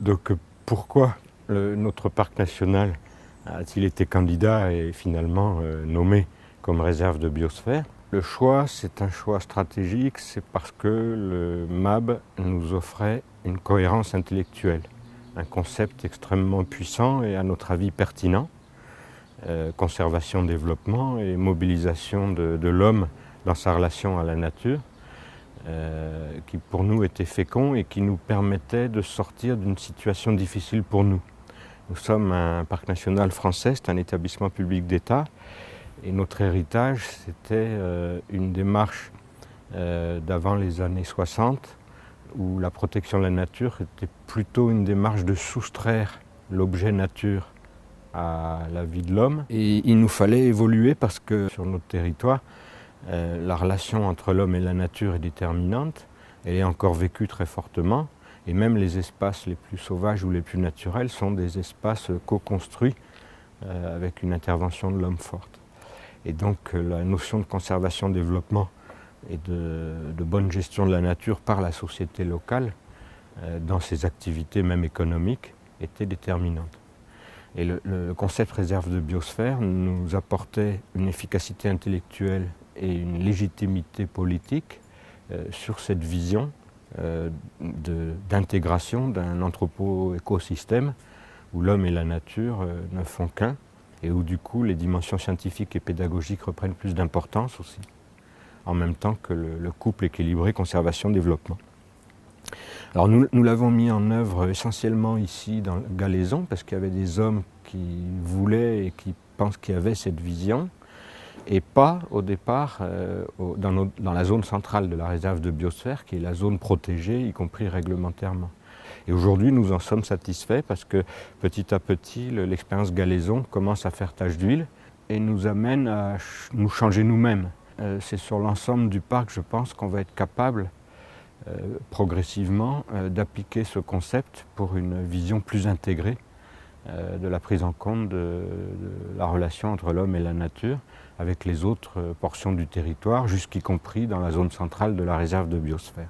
Donc pourquoi notre parc national a-t-il été candidat et finalement nommé comme réserve de biosphère? Le choix, c'est un choix stratégique, c'est parce que le MAB nous offrait une cohérence intellectuelle, un concept extrêmement puissant et à notre avis pertinent, conservation, développement et mobilisation de l'homme dans sa relation à la nature, qui pour nous était fécond et qui nous permettait de sortir d'une situation difficile pour nous. Nous sommes un parc national français, c'est un établissement public d'État, et notre héritage, c'était une démarche d'avant les années 60, où la protection de la nature était plutôt une démarche de soustraire l'objet nature à la vie de l'homme. Et il nous fallait évoluer parce que sur notre territoire, la relation entre l'homme et la nature est déterminante, elle est encore vécue très fortement, et même les espaces les plus sauvages ou les plus naturels sont des espaces co-construits avec une intervention de l'homme forte. Et donc la notion de conservation-développement et de bonne gestion de la nature par la société locale, dans ses activités même économiques, était déterminante. Et le concept réserve de biosphère nous apportait une efficacité intellectuelle et une légitimité politique sur cette vision d'intégration d'un anthropo-écosystème où l'homme et la nature ne font qu'un et où du coup les dimensions scientifiques et pédagogiques reprennent plus d'importance aussi, en même temps que le couple équilibré conservation-développement. Alors nous l'avons mis en œuvre essentiellement ici dans Galaison, parce qu'il y avait des hommes qui voulaient et qui pensent qu'il y avait cette vision, et pas au départ dans la zone centrale de la réserve de biosphère, qui est la zone protégée, y compris réglementairement. Et aujourd'hui, nous en sommes satisfaits parce que petit à petit, l'expérience Galaison commence à faire tache d'huile et nous amène à nous changer nous-mêmes. C'est sur l'ensemble du parc, je pense, qu'on va être capable progressivement d'appliquer ce concept pour une vision plus intégrée de la prise en compte de la relation entre l'homme et la nature avec les autres portions du territoire, jusqu'y compris dans la zone centrale de la réserve de biosphère.